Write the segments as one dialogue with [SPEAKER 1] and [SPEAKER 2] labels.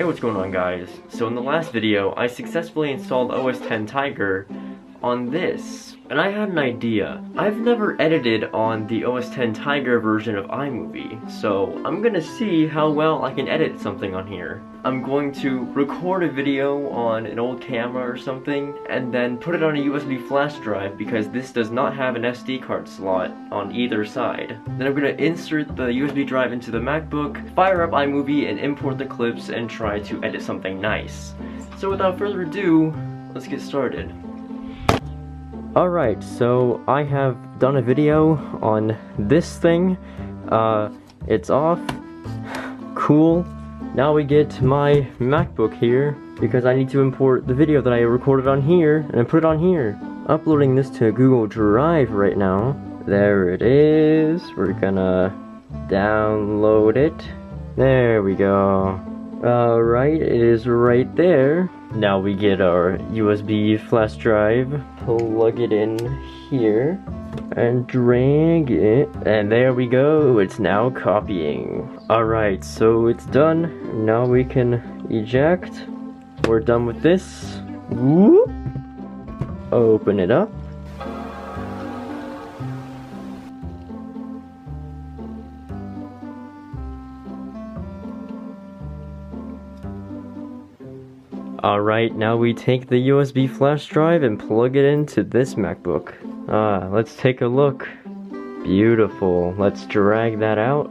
[SPEAKER 1] Hey, what's going on, guys? So in the last video, I successfully installed OS X Tiger on this, and I had an idea. I've never edited on the OS X Tiger version of iMovie, so I'm gonna see how well I can edit something on here. I'm going to record a video on an old camera or something, and then put it on a USB flash drive because this does not have an SD card slot on either side. Then I'm gonna insert the USB drive into the MacBook, fire up iMovie, and import the clips and try to edit something nice. So without further ado, let's get started. Alright, so I have done a video on this thing. It's off. Cool. Now we get my MacBook here, because I need to import the video that I recorded on here, and put it on here. Uploading this to Google Drive right now. There it is. We're gonna download it. There we go. Alright, it is right there. Now we get our USB flash drive, plug it in here, and drag it, and there we go, it's now copying. Alright, so it's done. Now we can eject. We're done with this. Whoop. Open it up. Alright, now we take the USB flash drive and plug it into this MacBook. Let's take a look. Beautiful. Let's drag that out.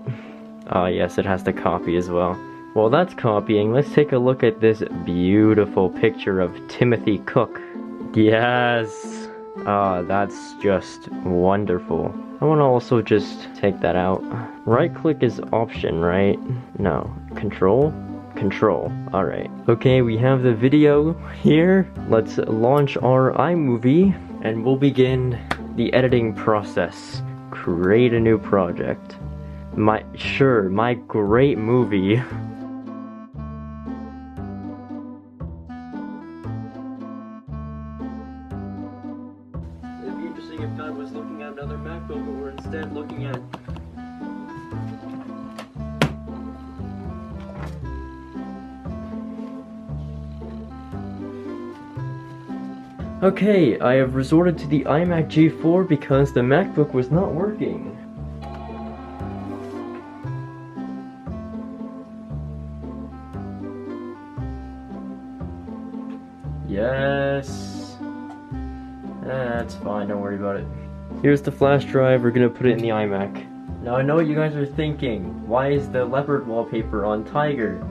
[SPEAKER 1] Yes, it has to copy as well. While that's copying, let's take a look at this beautiful picture of Timothy Cook. Yes! That's just wonderful. I want to also just take that out. Right click is option, right? No. Control? Control. Alright. Okay, we have the video here. Let's launch our iMovie and we'll begin the editing process. Create a new project. My great movie. It'd be interesting if I was looking at another MacBook, but we're instead looking at Okay, I have resorted to the iMac G4 because the MacBook was not working. Yes. That's fine, don't worry about it. Here's the flash drive, we're gonna put it in the iMac. Now I know what you guys are thinking, why is the leopard wallpaper on Tiger?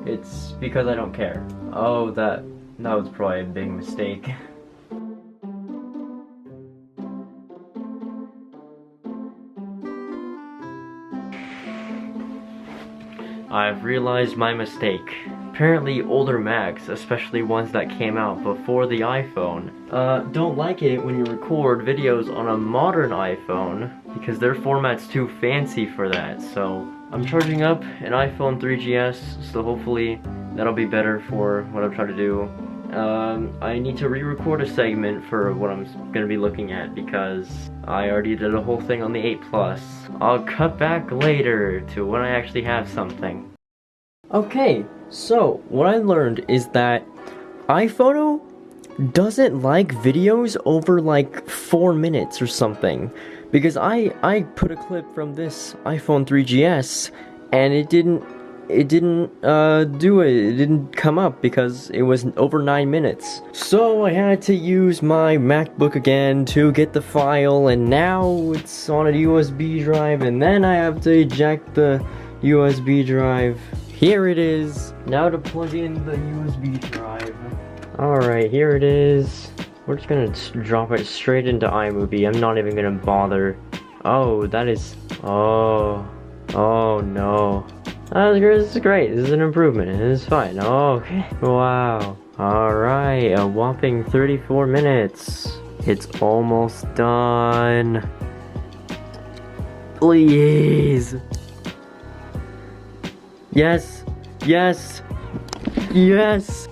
[SPEAKER 1] It's because I don't care. Oh, that was probably a big mistake. I've realized my mistake. Apparently older Macs, especially ones that came out before the iPhone, don't like it when you record videos on a modern iPhone because their format's too fancy for that. So I'm charging up an iPhone 3GS, so hopefully that'll be better for what I'm trying to do. I need to re-record a segment for what I'm gonna be looking at because I already did a whole thing on the 8 Plus. I'll cut back later to when I actually have something. Okay, so what I learned is that iPhoto doesn't like videos over like 4 minutes or something. Because I put a clip from this iPhone 3GS and it didn't come up because it was over 9 minutes. So I had to use my MacBook again to get the file, and now it's on a USB drive, and then I have to eject the USB drive. Here it is. Now to plug in the USB drive. Alright, here it is. We're just gonna drop it straight into iMovie. I'm not even gonna bother. Oh, that is... Oh no. This is great. This is an improvement. This is fine. Oh, okay. Wow. Alright, a whopping 34 minutes. It's almost done. Please. Yes. Yes. Yes.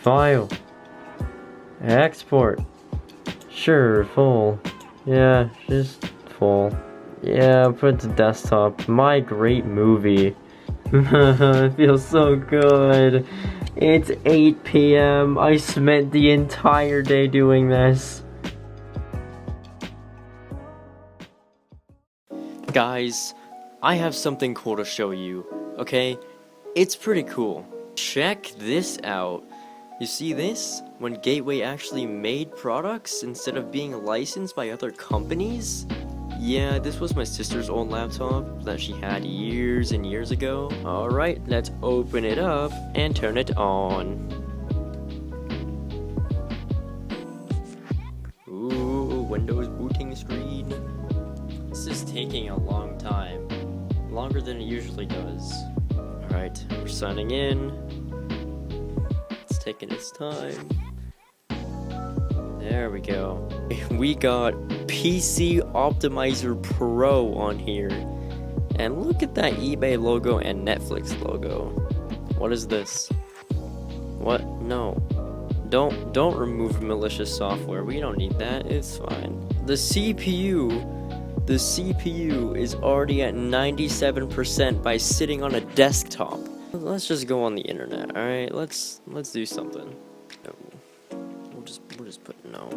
[SPEAKER 1] File. Export. Sure, full. Yeah, just full. Yeah, put it to desktop. My great movie. It feels so good. It's 8 p.m. I spent the entire day doing this. Guys, I have something cool to show you, okay? It's pretty cool. Check this out. You see this? When Gateway actually made products instead of being licensed by other companies? Yeah, this was my sister's old laptop that she had years and years ago. Alright, let's open it up and turn it on. Ooh, Windows booting screen. This is taking a long time. Longer than it usually does. Alright, we're signing in. It's taking its time. There we go. We got PC Optimizer Pro on here. And look at that eBay logo and Netflix logo. What is this? What? No. Don't remove malicious software. We don't need that. It's fine. The CPU is already at 97% by sitting on a desktop. Let's just go on the internet, alright? Let's do something. No. We'll just put no.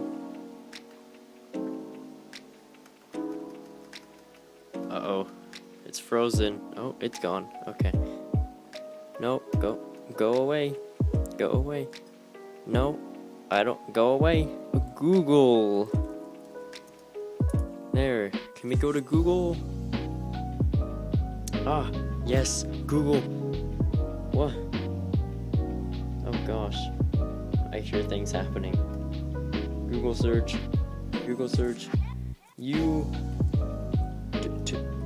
[SPEAKER 1] Uh-oh. It's frozen. Oh, it's gone. Okay. No, go away. Go away. No, I don't. Go away. Google. There. Can we go to Google? Ah, yes, Google. What? Oh gosh. I hear things happening. Google search. Google search.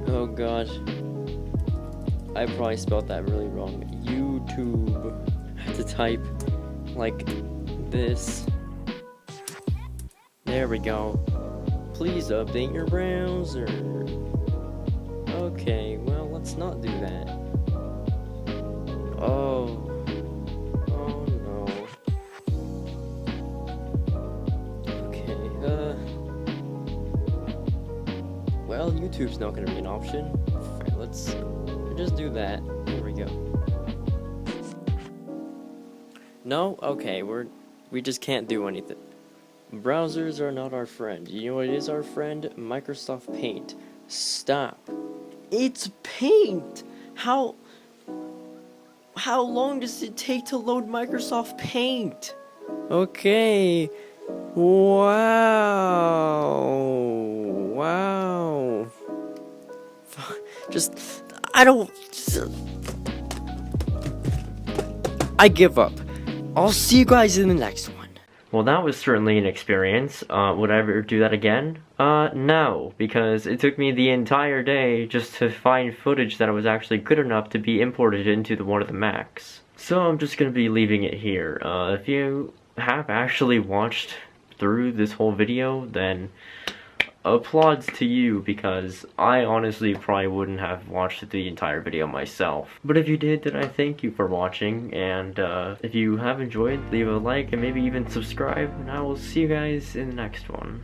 [SPEAKER 1] Oh gosh. I probably spelled that really wrong. YouTube. I have to type like this. There we go. Please update your browser. Okay, well, let's not do that. Oh no. Okay, well, YouTube's not gonna be an option. Alright, let's just do that. There we go. No? Okay, we just can't do anything. Browsers are not our friend. You know what is our friend? Microsoft Paint. Stop. It's Paint! How long does it take to load Microsoft Paint? Okay. Wow. I give up. I'll see you guys in the next one. Well, that was certainly an experience. Would I ever do that again? No, because it took me the entire day just to find footage that was actually good enough to be imported into one of the Macs. So I'm just gonna be leaving it here. If you have actually watched through this whole video, then applauds to you, because I honestly probably wouldn't have watched the entire video myself. But if you did, then I thank you for watching, and if you have enjoyed, leave a like and maybe even subscribe, and I will see you guys in the next one.